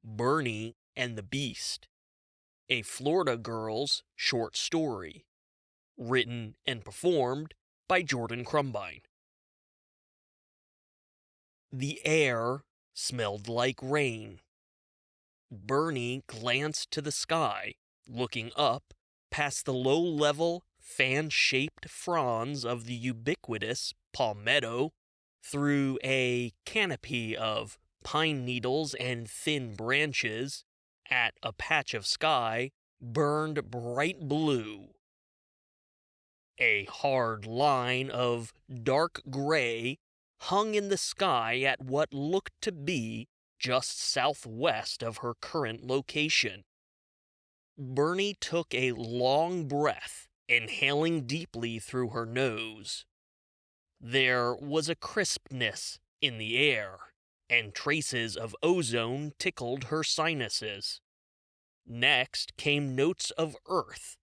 Bernie and the Beast, a Florida girl's short story, written and performed by Jordan Krumbine. The air smelled like rain. Bernie glanced to the sky, looking up past the low-level, fan-shaped fronds of the ubiquitous palmetto through a canopy of pine needles and thin branches at a patch of sky burned bright blue. A hard line of dark gray hung in the sky at what looked to be just southwest of her current location. Bernie took a long breath, inhaling deeply through her nose. There was a crispness in the air, and traces of ozone tickled her sinuses. Next came notes of earth,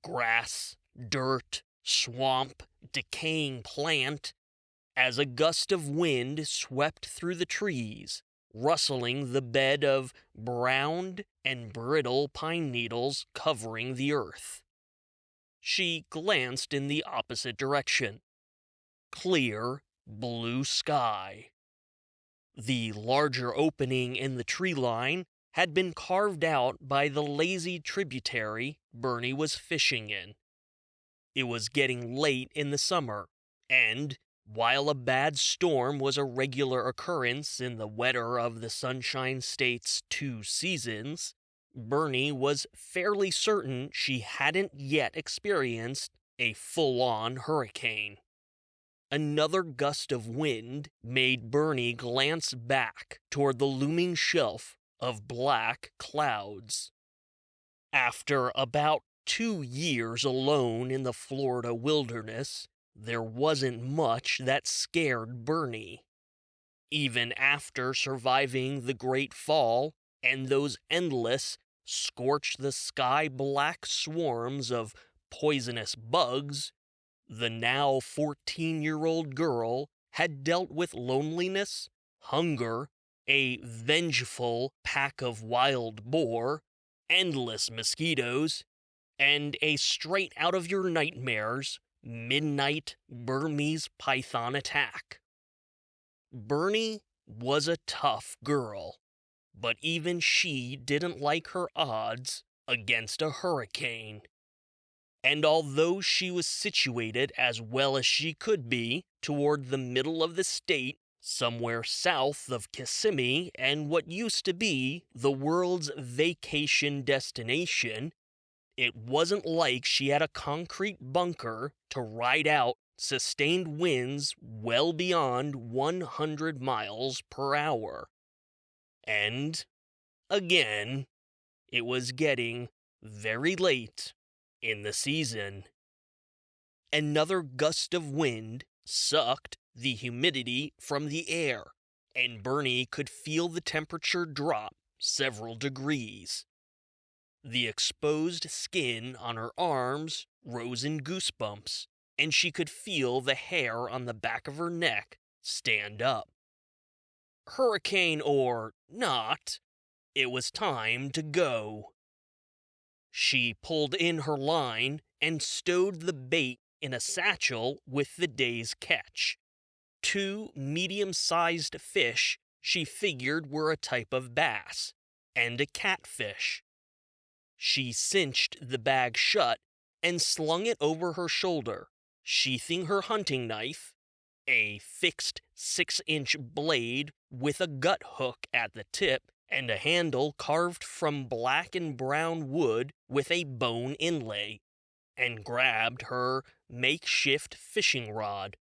grass, dirt, swamp, decaying plant, as a gust of wind swept through the trees, rustling the bed of browned and brittle pine needles covering the earth. She glanced in the opposite direction. Clear, blue sky. The larger opening in the tree line had been carved out by the lazy tributary Bernie was fishing in. It was getting late in the summer, and while a bad storm was a regular occurrence in the wetter of the Sunshine State's 2 seasons, Bernie was fairly certain she hadn't yet experienced a full-on hurricane. Another gust of wind made Bernie glance back toward the looming shelf of black clouds. After about 2 years alone in the Florida wilderness, there wasn't much that scared Bernie. Even after surviving the Great Fall and those endless, scorch-the-sky black swarms of poisonous bugs, the now 14-year-old girl had dealt with loneliness, hunger, a vengeful pack of wild boar, endless mosquitoes, and a straight-out-of-your-nightmares midnight Burmese python attack. Bernie was a tough girl, but even she didn't like her odds against a hurricane. And although she was situated as well as she could be toward the middle of the state, somewhere south of Kissimmee and what used to be the world's vacation destination, it wasn't like she had a concrete bunker to ride out sustained winds well beyond 100 miles per hour. And, again, it was getting very late in the season. Another gust of wind sucked the humidity from the air, and Bernie could feel the temperature drop several degrees. The exposed skin on her arms rose in goosebumps, and she could feel the hair on the back of her neck stand up. Hurricane or not, it was time to go. She pulled in her line and stowed the bait in a satchel with the day's catch. 2 medium-sized fish she figured were a type of bass, and a catfish. She cinched the bag shut and slung it over her shoulder, sheathing her hunting knife, a fixed 6-inch blade with a gut hook at the tip and a handle carved from black and brown wood with a bone inlay, and grabbed her makeshift fishing rod.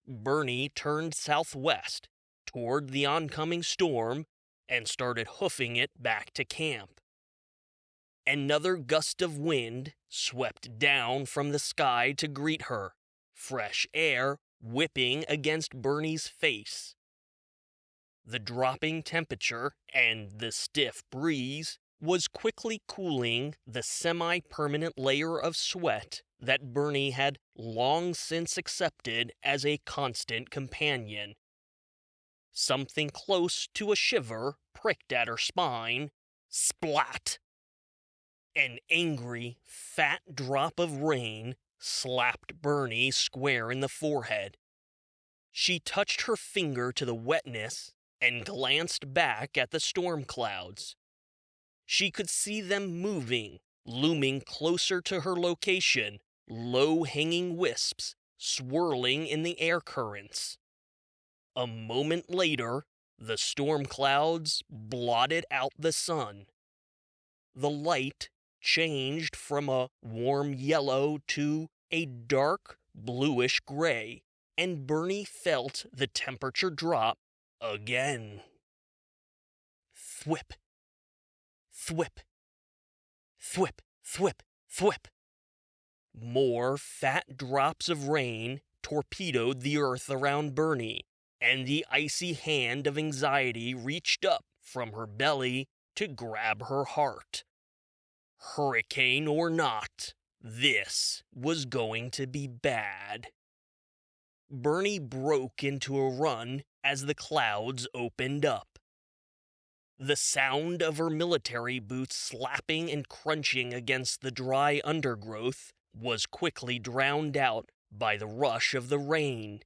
Bernie turned southwest toward the oncoming storm and started hoofing it back to camp. Another gust of wind swept down from the sky to greet her, fresh air whipping against Bernie's face. The dropping temperature and the stiff breeze was quickly cooling the semi-permanent layer of sweat that Bernie had long since accepted as a constant companion. Something close to a shiver pricked at her spine. Splat! An angry, fat drop of rain slapped Bernie square in the forehead. She touched her finger to the wetness and glanced back at the storm clouds. She could see them moving, looming closer to her location, low-hanging wisps swirling in the air currents. A moment later, the storm clouds blotted out the sun. The light changed from a warm yellow to a dark bluish gray, and Bernie felt the temperature drop again. Thwip, thwip, thwip, thwip, thwip. More fat drops of rain torpedoed the earth around Bernie, and the icy hand of anxiety reached up from her belly to grab her heart. Hurricane or not, this was going to be bad. Bernie broke into a run as the clouds opened up. The sound of her military boots slapping and crunching against the dry undergrowth was quickly drowned out by the rush of the rain.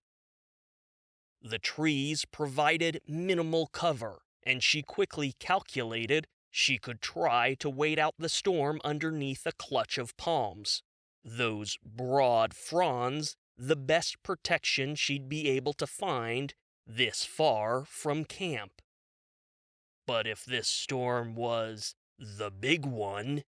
The trees provided minimal cover, and she quickly calculated she could try to wait out the storm underneath a clutch of palms. Those broad fronds, the best protection she'd be able to find this far from camp. But if this storm was the big one...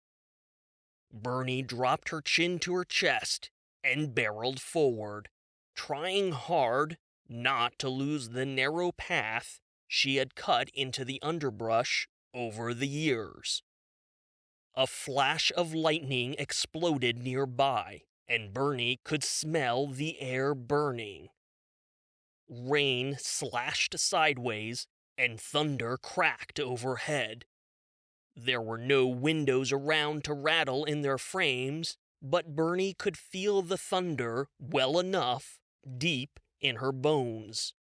Bernie dropped her chin to her chest and barreled forward, trying hard not to lose the narrow path she had cut into the underbrush over the years. A flash of lightning exploded nearby, and Bernie could smell the air burning. Rain slashed sideways, and thunder cracked overhead. There were no windows around to rattle in their frames, but Bernie could feel the thunder well enough deep in her bones.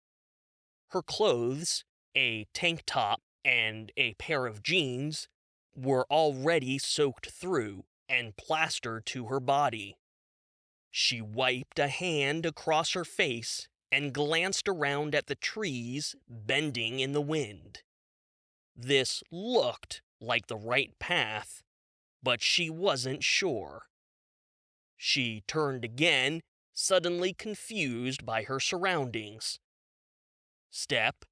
Her clothes, a tank top and a pair of jeans, were already soaked through and plastered to her body. She wiped a hand across her face and glanced around at the trees bending in the wind. This looked like the right path, but she wasn't sure. She turned again, suddenly confused by her surroundings. Step,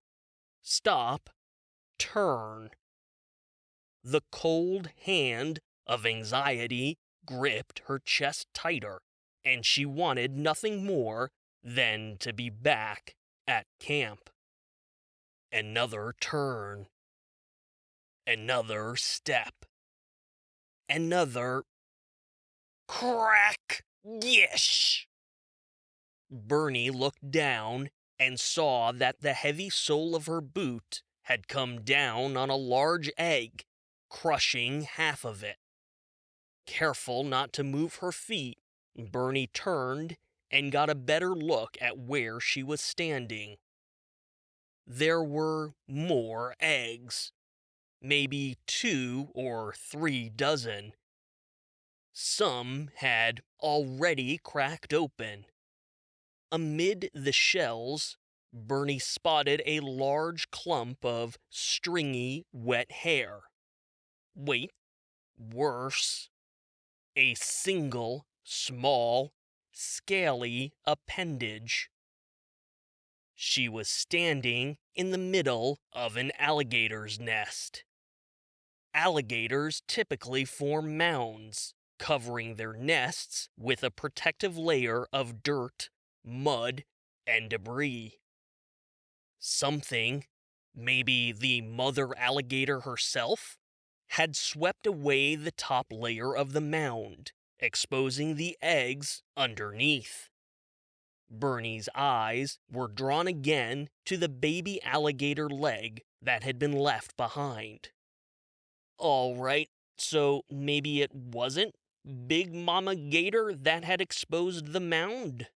stop, turn. The cold hand of anxiety gripped her chest tighter, and she wanted nothing more than to be back at camp. Another turn. Another step. Another crack. Yish! Bernie looked down and saw that the heavy sole of her boot had come down on a large egg, crushing half of it. Careful not to move her feet, Bernie turned and got a better look at where she was standing. There were more eggs. Maybe 2 or 3 dozen. Some had already cracked open. Amid the shells, Bernie spotted a large clump of stringy, wet hair. Wait, worse. A single, small, scaly appendage. She was standing in the middle of an alligator's nest. Alligators typically form mounds, covering their nests with a protective layer of dirt, mud, and debris. Something, maybe the mother alligator herself, had swept away the top layer of the mound, exposing the eggs underneath. Bernie's eyes were drawn again to the baby alligator leg that had been left behind. All right, so maybe it wasn't Big Mama Gator that had exposed the mound?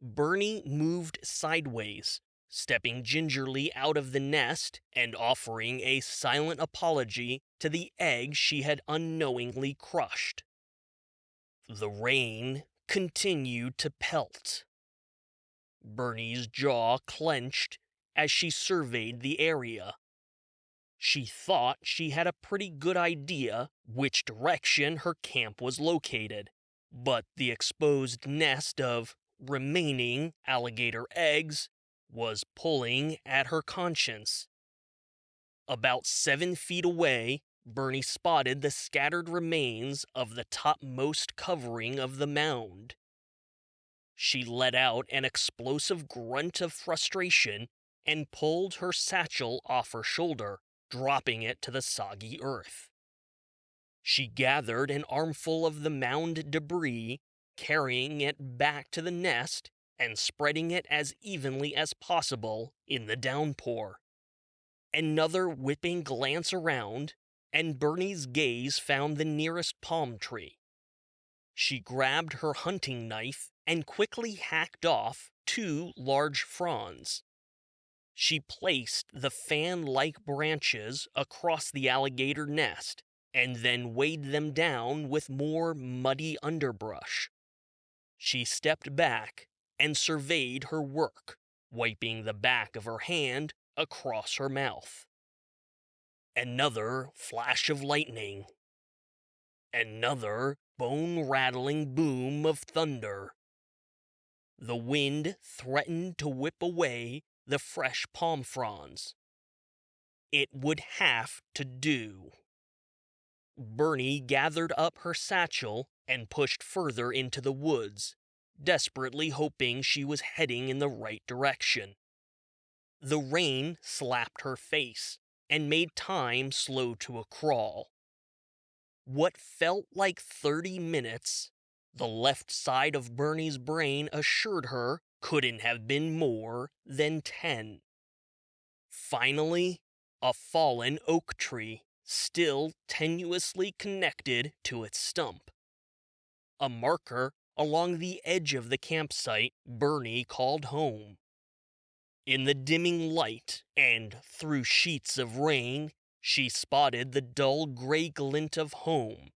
Bernie moved sideways, stepping gingerly out of the nest and offering a silent apology to the egg she had unknowingly crushed. The rain continued to pelt. Bernie's jaw clenched as she surveyed the area. She thought she had a pretty good idea which direction her camp was located, but the exposed nest of remaining alligator eggs was pulling at her conscience. About 7 feet away, Bernie spotted the scattered remains of the topmost covering of the mound. She let out an explosive grunt of frustration and pulled her satchel off her shoulder, dropping it to the soggy earth. She gathered an armful of the mound debris, carrying it back to the nest and spreading it as evenly as possible in the downpour. Another whipping glance around, and Bernie's gaze found the nearest palm tree. She grabbed her hunting knife and quickly hacked off 2 large fronds. She placed the fan-like branches across the alligator nest and then weighed them down with more muddy underbrush. She stepped back and surveyed her work, wiping the back of her hand across her mouth. Another flash of lightning. Another bone-rattling boom of thunder. The wind threatened to whip away the fresh palm fronds. It would have to do. Bernie gathered up her satchel and pushed further into the woods, desperately hoping she was heading in the right direction. The rain slapped her face and made time slow to a crawl. What felt like 30 minutes, the left side of Bernie's brain assured her couldn't have been more than 10. Finally, a fallen oak tree, still tenuously connected to its stump. A marker along the edge of the campsite Bernie called home. In the dimming light and through sheets of rain, she spotted the dull gray glint of home,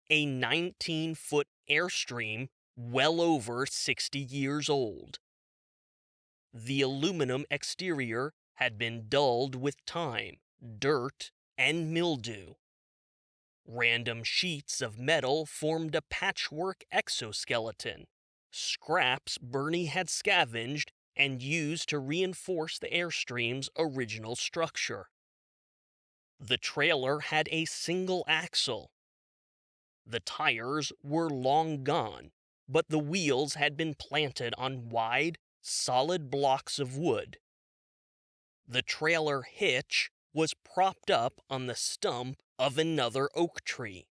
a 19-foot airstream well over 60 years old. The aluminum exterior had been dulled with time, dirt, and mildew. Random sheets of metal formed a patchwork exoskeleton, scraps Bernie had scavenged and used to reinforce the Airstream's original structure. The trailer had a single axle. The tires were long gone, but the wheels had been planted on wide, solid blocks of wood. The trailer hitch was propped up on the stump of another oak tree.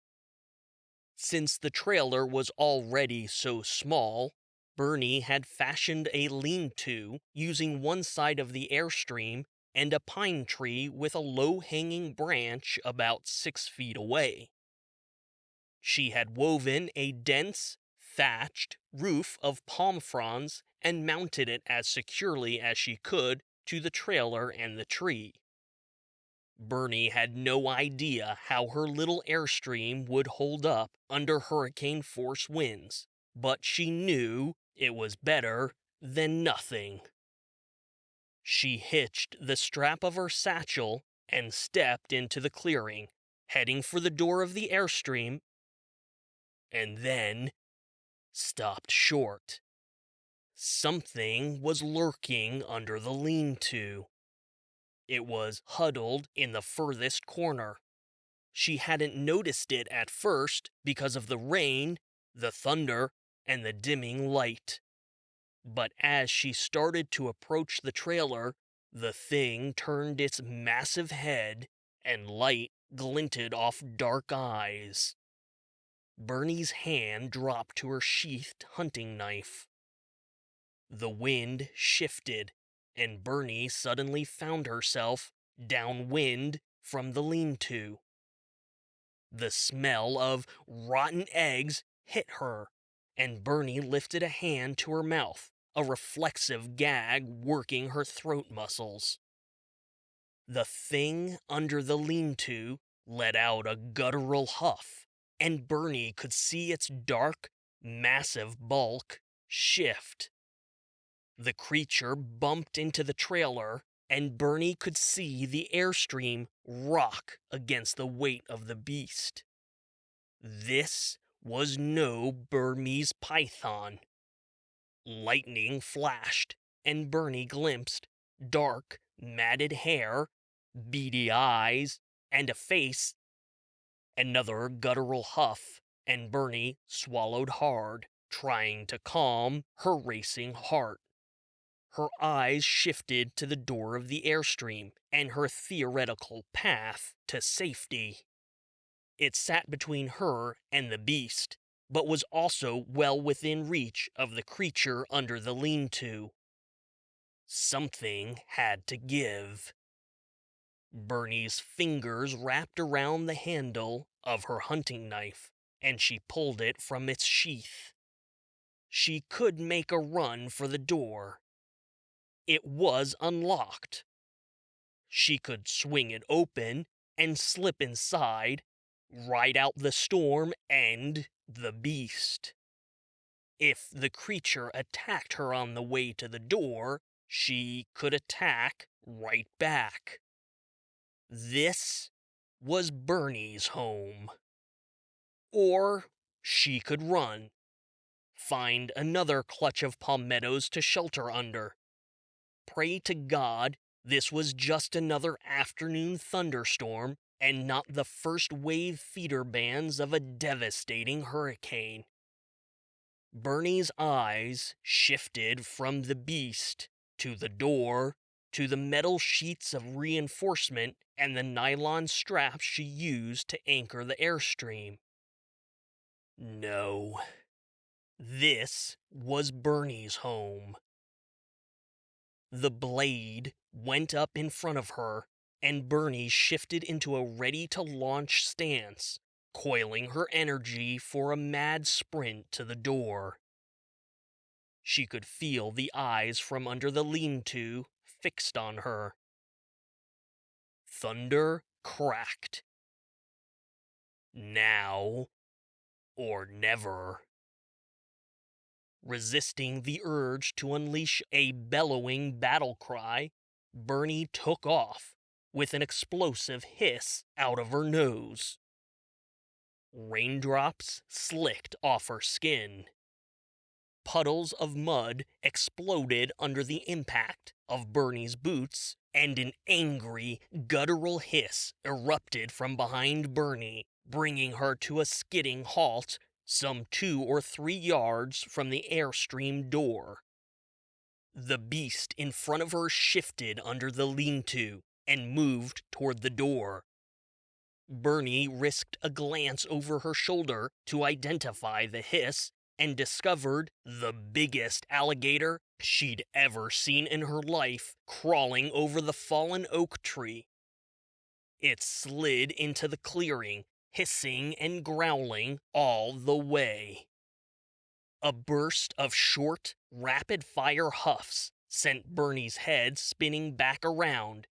Since the trailer was already so small, Bernie had fashioned a lean-to using one side of the Airstream and a pine tree with a low-hanging branch about 6 feet away. She had woven a dense, thatched roof of palm fronds and mounted it as securely as she could to the trailer and the tree. Bernie had no idea how her little Airstream would hold up under hurricane-force winds, but she knew it was better than nothing. She hitched the strap of her satchel and stepped into the clearing, heading for the door of the Airstream, and then stopped short. Something was lurking under the lean-to. It was huddled in the furthest corner. She hadn't noticed it at first because of the rain, the thunder, and the dimming light. But as she started to approach the trailer, the thing turned its massive head and light glinted off dark eyes. Bernie's hand dropped to her sheathed hunting knife. The wind shifted, and Bernie suddenly found herself downwind from the lean-to. The smell of rotten eggs hit her, and Bernie lifted a hand to her mouth, a reflexive gag working her throat muscles. The thing under the lean-to let out a guttural huff, and Bernie could see its dark, massive bulk shift. The creature bumped into the trailer, and Bernie could see the airstream rock against the weight of the beast. This was no Burmese python. Lightning flashed, and Bernie glimpsed dark, matted hair, beady eyes, and a face. Another guttural huff, and Bernie swallowed hard, trying to calm her racing heart. Her eyes shifted to the door of the airstream and her theoretical path to safety. It sat between her and the beast, but was also well within reach of the creature under the lean-to. Something had to give. Bernie's fingers wrapped around the handle of her hunting knife, and she pulled it from its sheath. She could make a run for the door. It was unlocked. She could swing it open and slip inside, ride out the storm and the beast. If the creature attacked her on the way to the door, she could attack right back. This was Bernie's home. Or she could run, find another clutch of palmettos to shelter under. Pray to God this was just another afternoon thunderstorm and not the first wave feeder bands of a devastating hurricane. Bernie's eyes shifted from the beast to the door to the metal sheets of reinforcement and the nylon straps she used to anchor the airstream. No, this was Bernie's home. The blade went up in front of her, and Bernie shifted into a ready-to-launch stance, coiling her energy for a mad sprint to the door. She could feel the eyes from under the lean-to fixed on her. Thunder cracked. Now or never. Resisting the urge to unleash a bellowing battle cry, Bernie took off with an explosive hiss out of her nose. Raindrops slicked off her skin. Puddles of mud exploded under the impact of Bernie's boots, and an angry, guttural hiss erupted from behind Bernie, bringing her to a skidding halt some 2 or 3 yards from the airstream door. The beast in front of her shifted under the lean-to and moved toward the door. Bernie risked a glance over her shoulder to identify the hiss and discovered the biggest alligator she'd ever seen in her life crawling over the fallen oak tree. It slid into the clearing, hissing and growling all the way. A burst of short, rapid-fire huffs sent Bernie's head spinning back around.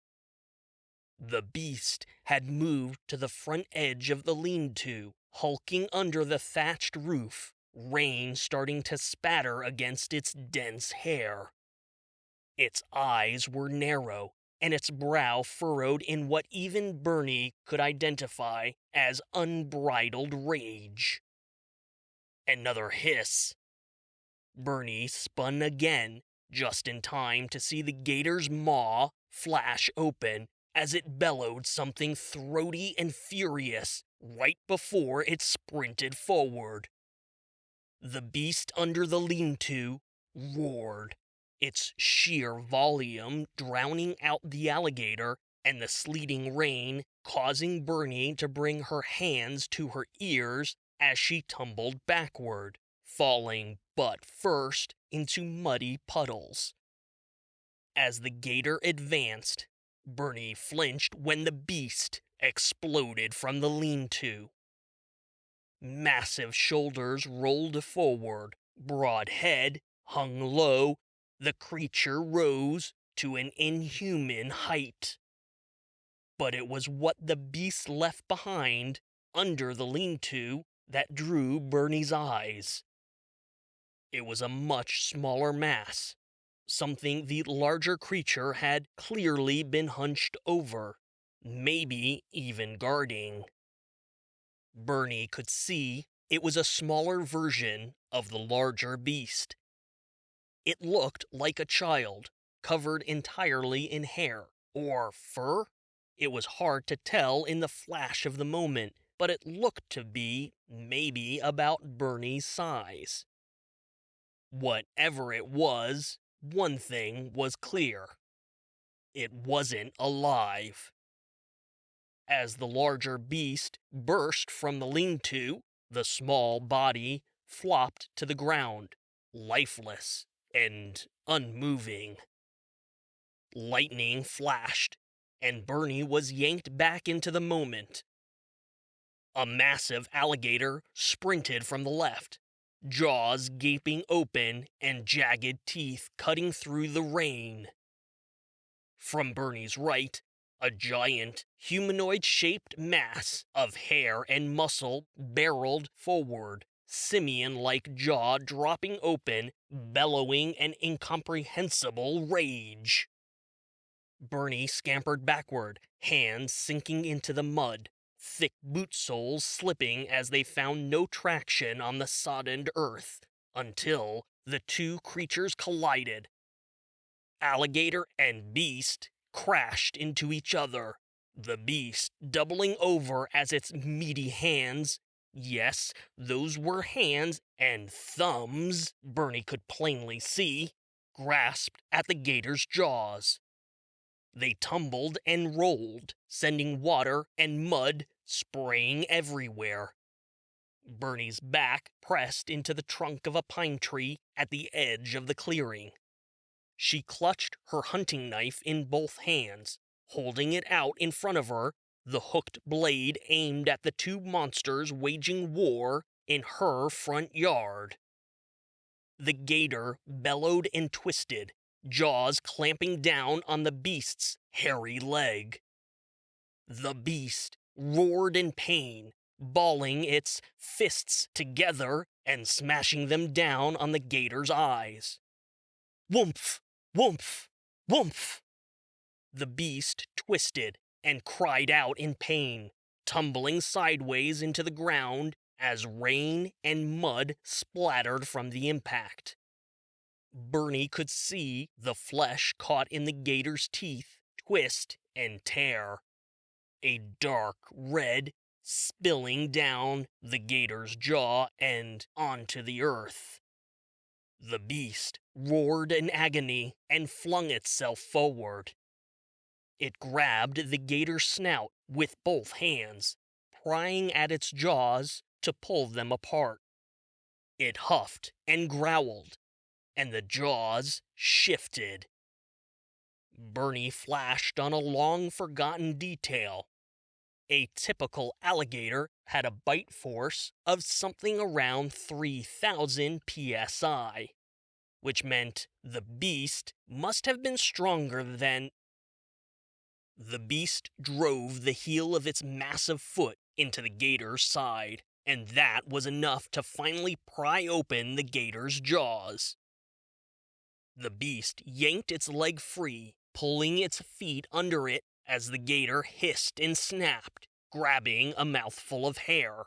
The beast had moved to the front edge of the lean-to, hulking under the thatched roof, rain starting to spatter against its dense hair. Its eyes were narrow, and its brow furrowed in what even Bernie could identify as unbridled rage. Another hiss. Bernie spun again, just in time to see the gator's maw flash open as it bellowed something throaty and furious right before it sprinted forward. The beast under the lean-to roared, its sheer volume drowning out the alligator and the sleeting rain causing Bernie to bring her hands to her ears as she tumbled backward, falling butt first into muddy puddles. As the gator advanced, Bernie flinched when the beast exploded from the lean-to. Massive shoulders rolled forward, broad head hung low, The creature rose to an inhuman height. But it was what the beast left behind under the lean-to that drew Bernie's eyes. It was a much smaller mass, something the larger creature had clearly been hunched over, maybe even guarding. Bernie could see it was a smaller version of the larger beast. It looked like a child, covered entirely in hair or fur. It was hard to tell in the flash of the moment, but it looked to be maybe about Bernie's size. Whatever it was, one thing was clear. It wasn't alive. As the larger beast burst from the lean-to, the small body flopped to the ground, lifeless and unmoving. Lightning flashed, and Bernie was yanked back into the moment. A massive alligator sprinted from the left, jaws gaping open and jagged teeth cutting through the rain. From Bernie's right, a giant, humanoid-shaped mass of hair and muscle barreled forward, simian-like jaw dropping open, bellowing an incomprehensible rage. Bernie scampered backward, hands sinking into the mud, thick boot soles slipping as they found no traction on the soddened earth, until the two creatures collided. Alligator and beast crashed into each other, the beast doubling over as its meaty hands, yes, those were hands and thumbs, Bernie could plainly see, grasped at the gator's jaws. They tumbled and rolled, sending water and mud spraying everywhere. Bernie's back pressed into the trunk of a pine tree at the edge of the clearing. She clutched her hunting knife in both hands, holding it out in front of her, the hooked blade aimed at the two monsters waging war in her front yard. The gator bellowed and twisted, jaws clamping down on the beast's hairy leg. The beast roared in pain, balling its fists together and smashing them down on the gator's eyes. Woomph! Woomph! Woomph! The beast twisted and cried out in pain, tumbling sideways into the ground as rain and mud splattered from the impact. Bernie could see the flesh caught in the gator's teeth twist and tear. A dark red spilling down the gator's jaw and onto the earth. The beast roared in agony and flung itself forward. It grabbed the gator's snout with both hands, prying at its jaws to pull them apart. It huffed and growled, and the jaws shifted. Bernie flashed on a long-forgotten detail. A typical alligator had a bite force of something around 3,000 psi, which meant the beast must have been stronger than... The beast drove the heel of its massive foot into the gator's side, and that was enough to finally pry open the gator's jaws. The beast yanked its leg free, pulling its feet under it as the gator hissed and snapped, grabbing a mouthful of hair.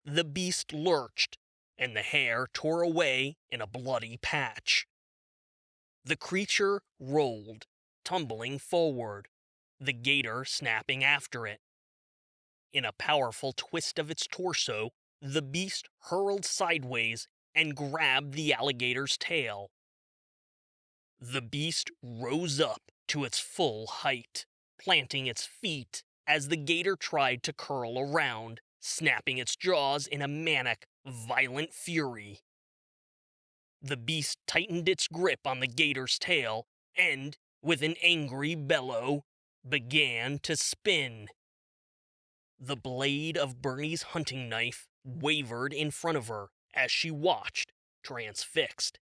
The beast lurched, and the hair tore away in a bloody patch. The creature rolled, tumbling forward, the gator snapping after it. In a powerful twist of its torso, the beast hurled sideways and grabbed the alligator's tail. The beast rose up to its full height, planting its feet as the gator tried to curl around, snapping its jaws in a manic, violent fury. The beast tightened its grip on the gator's tail and, with an angry bellow, began to spin. The blade of Bernie's hunting knife wavered in front of her as she watched, transfixed.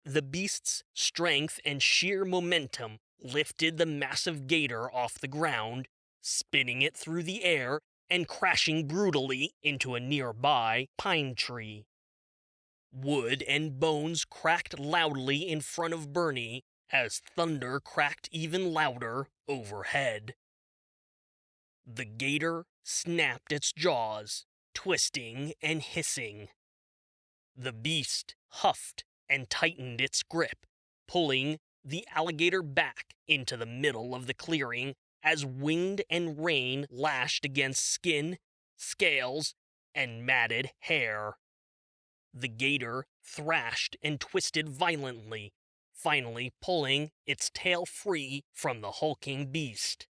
The beast's strength and sheer momentum lifted the massive gator off the ground, spinning it through the air and crashing brutally into a nearby pine tree. Wood and bones cracked loudly in front of Bernie as thunder cracked even louder overhead. The gator snapped its jaws, twisting and hissing. The beast huffed and tightened its grip, pulling the alligator back into the middle of the clearing as wind and rain lashed against skin, scales, and matted hair. The gator thrashed and twisted violently, finally pulling its tail free from the hulking beast.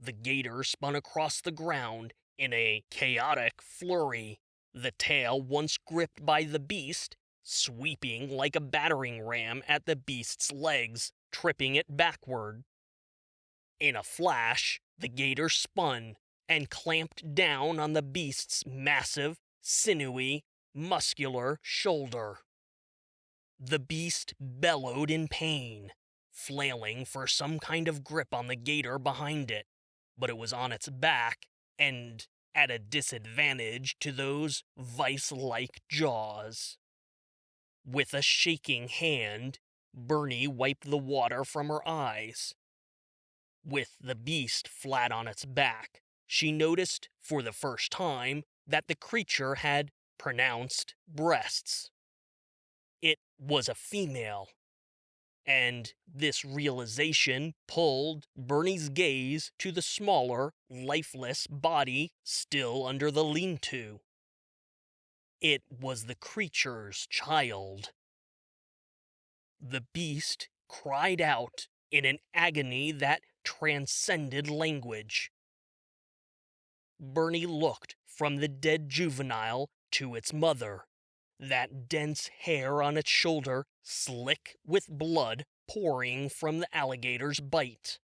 The gator spun across the ground in a chaotic flurry, the tail once gripped by the beast, sweeping like a battering ram at the beast's legs, tripping it backward. In a flash, the gator spun and clamped down on the beast's massive, sinewy, muscular shoulder. The beast bellowed in pain, flailing for some kind of grip on the gator behind it, but it was on its back and at a disadvantage to those vice-like jaws. With a shaking hand, Bernie wiped the water from her eyes. With the beast flat on its back, she noticed for the first time that the creature had pronounced breasts. It was a female, and this realization pulled Bernie's gaze to the smaller, lifeless body still under the lean-to. It was the creature's child. The beast cried out in an agony that transcended language. Bernie looked from the dead juvenile to its mother, that dense hair on its shoulder slick with blood pouring from the alligator's bite.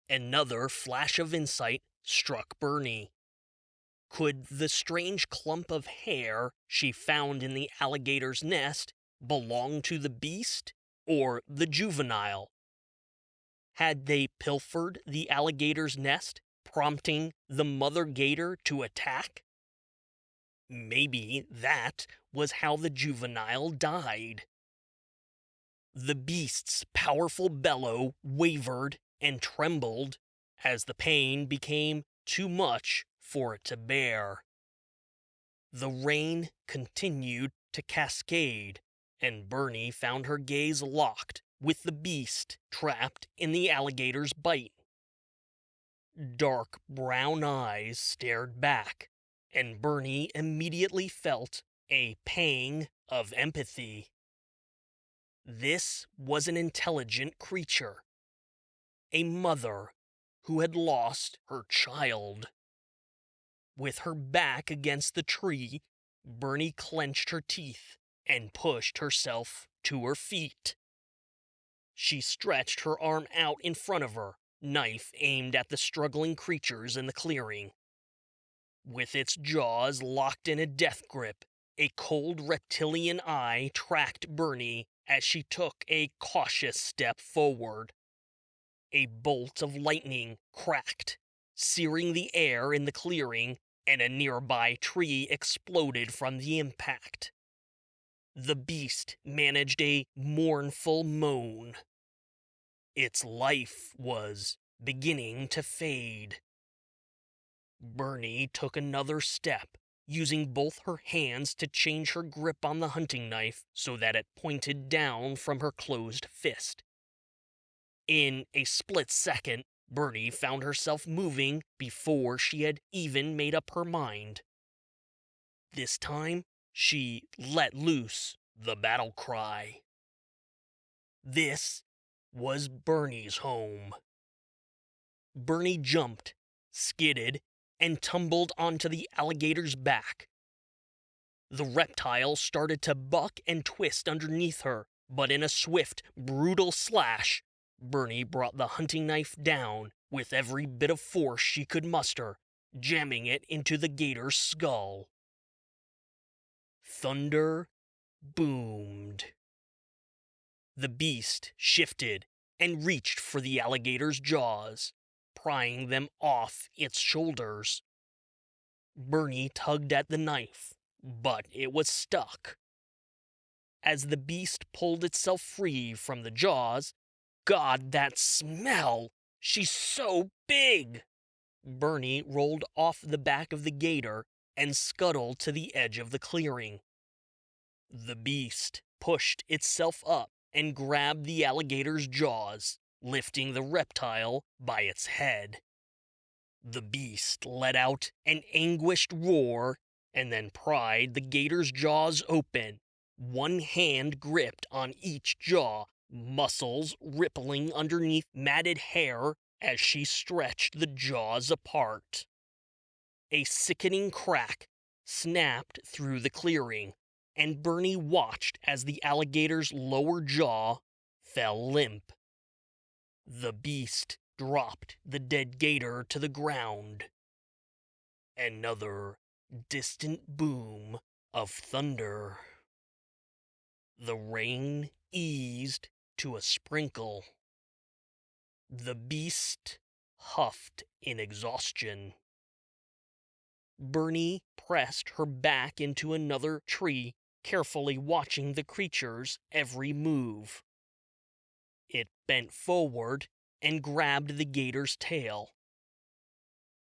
Another flash of insight struck Bernie. Could the strange clump of hair she found in the alligator's nest belong to the beast or the juvenile? Had they pilfered the alligator's nest, prompting the mother gator to attack? Maybe that was how the juvenile died. The beast's powerful bellow wavered and trembled as the pain became too much for it to bear. The rain continued to cascade, and Bernie found her gaze locked with the beast trapped in the alligator's bite. Dark brown eyes stared back, and Bernie immediately felt a pang of empathy. This was an intelligent creature, a mother who had lost her child. With her back against the tree, Bernie clenched her teeth and pushed herself to her feet. She stretched her arm out in front of her, knife aimed at the struggling creatures in the clearing. With its jaws locked in a death grip, a cold reptilian eye tracked Bernie as she took a cautious step forward. A bolt of lightning cracked, searing the air in the clearing, and a nearby tree exploded from the impact. The beast managed a mournful moan. Its life was beginning to fade. Bernie took another step, using both her hands to change her grip on the hunting knife so that it pointed down from her closed fist. In a split second, Bernie found herself moving before she had even made up her mind. This time, she let loose the battle cry. This was Bernie's home. Bernie jumped, skidded, and tumbled onto the alligator's back. The reptile started to buck and twist underneath her, but in a swift, brutal slash, Bernie brought the hunting knife down with every bit of force she could muster, jamming it into the gator's skull. Thunder boomed. The beast shifted and reached for the alligator's jaws, prying them off its shoulders. Bernie tugged at the knife, but it was stuck. As the beast pulled itself free from the jaws, God, that smell! She's so big! Bernie rolled off the back of the gator and scuttled to the edge of the clearing. The beast pushed itself up and grabbed the alligator's jaws, lifting the reptile by its head. The beast let out an anguished roar and then pried the gator's jaws open. One hand gripped on each jaw, muscles rippling underneath matted hair as she stretched the jaws apart. A sickening crack snapped through the clearing, and Bernie watched as the alligator's lower jaw fell limp. The beast dropped the dead gator to the ground. Another distant boom of thunder. The rain eased to a sprinkle. The beast huffed in exhaustion. Bernie pressed her back into another tree, carefully watching the creature's every move. It bent forward and grabbed the gator's tail.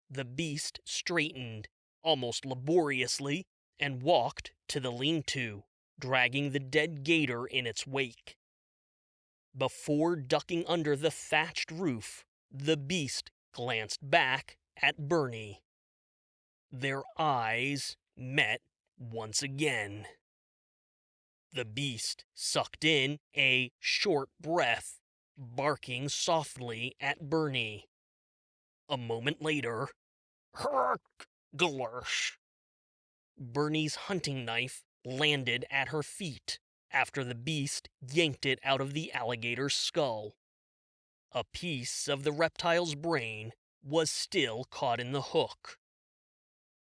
The beast straightened, almost laboriously, and walked to the lean-to, dragging the dead gator in its wake. Before ducking under the thatched roof, the beast glanced back at Bernie. Their eyes met once again. The beast sucked in a short breath, barking softly at Bernie. A moment later, "Herk, glursh!" Bernie's hunting knife landed at her feet after the beast yanked it out of the alligator's skull. A piece of the reptile's brain was still caught in the hook.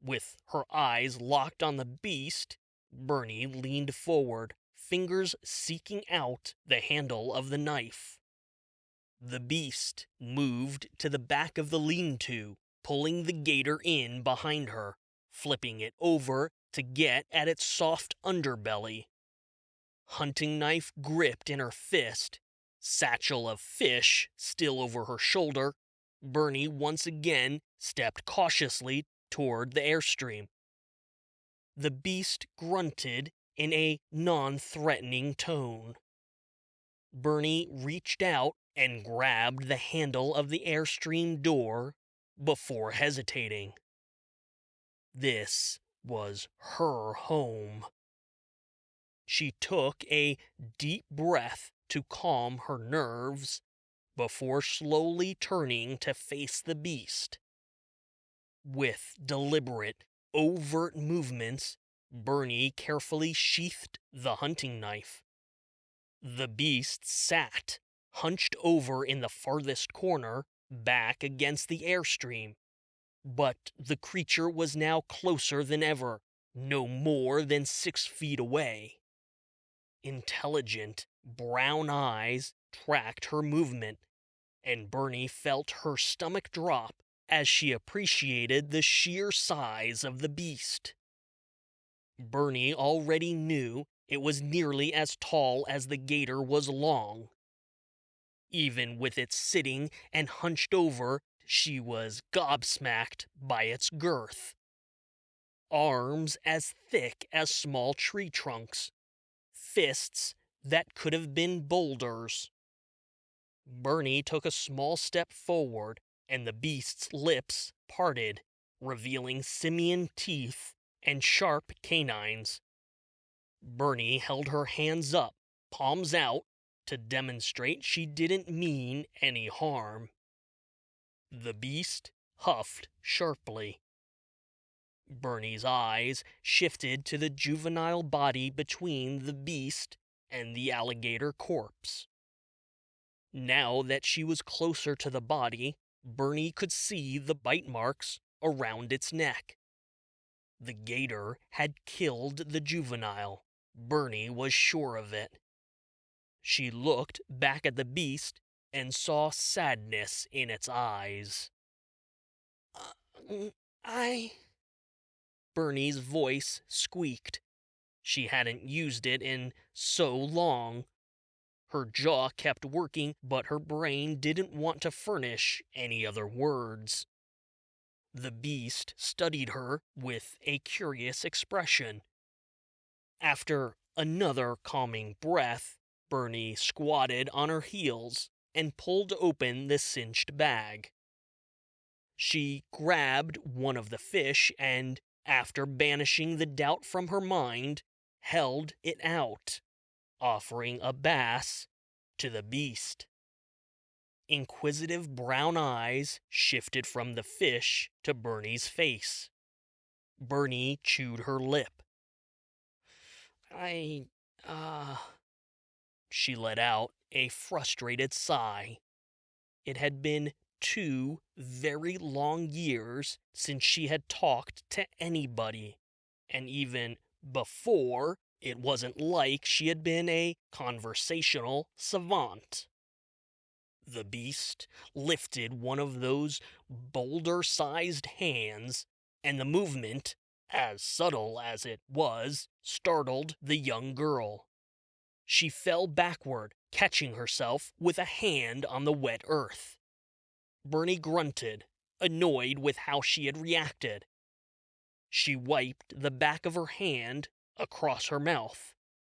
With her eyes locked on the beast, Bernie leaned forward, fingers seeking out the handle of the knife. The beast moved to the back of the lean-to, pulling the gator in behind her, flipping it over to get at its soft underbelly. Hunting knife gripped in her fist, satchel of fish still over her shoulder, Bernie once again stepped cautiously toward the airstream. The beast grunted in a non-threatening tone. Bernie reached out and grabbed the handle of the airstream door before hesitating. This was her home. She took a deep breath to calm her nerves before slowly turning to face the beast. With deliberate, overt movements, Bernie carefully sheathed the hunting knife. The beast sat, hunched over in the farthest corner, back against the airstream. But the creature was now closer than ever, no more than 6 feet away. Intelligent, brown eyes tracked her movement, and Bernie felt her stomach drop as she appreciated the sheer size of the beast. Bernie already knew it was nearly as tall as the gator was long. Even with it sitting and hunched over, she was gobsmacked by its girth. Arms as thick as small tree trunks, fists that could have been boulders. Bernie took a small step forward, and the beast's lips parted, revealing simian teeth and sharp canines. Bernie held her hands up, palms out, to demonstrate she didn't mean any harm. The beast huffed sharply. Bernie's eyes shifted to the juvenile body between the beast and the alligator corpse. Now that she was closer to the body, Bernie could see the bite marks around its neck. The gator had killed the juvenile. Bernie was sure of it. She looked back at the beast and saw sadness in its eyes. I. Bernie's voice squeaked. She hadn't used it in so long. Her jaw kept working, but her brain didn't want to furnish any other words. The beast studied her with a curious expression. After another calming breath, Bernie squatted on her heels and pulled open the cinched bag. She grabbed one of the fish and, after banishing the doubt from her mind, held it out, offering a bass to the beast. Inquisitive brown eyes shifted from the fish to Bernie's face. Bernie chewed her lip. She let out a frustrated sigh. It had been 2 very long years since she had talked to anybody, and even before, it wasn't like she had been a conversational savant. The beast lifted one of those boulder-sized hands, and the movement, as subtle as it was, startled the young girl. She fell backward, catching herself with a hand on the wet earth. Bernie grunted, annoyed with how she had reacted. She wiped the back of her hand across her mouth,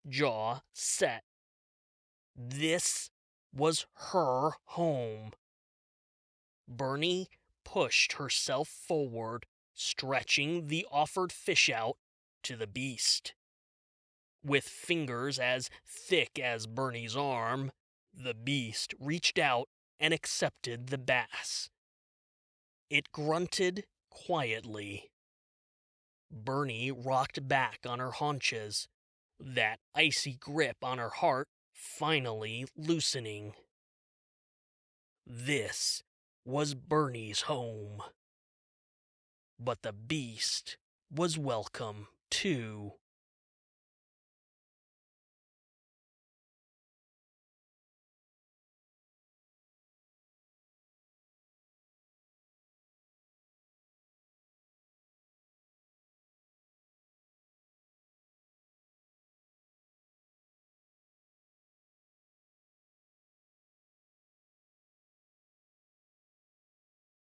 jaw set. This was her home. Bernie pushed herself forward, stretching the offered fish out to the beast. With fingers as thick as Bernie's arm, the beast reached out and accepted the bass. It grunted quietly. Bernie rocked back on her haunches, that icy grip on her heart finally loosening. This was Bernie's home. But the beast was welcome, too.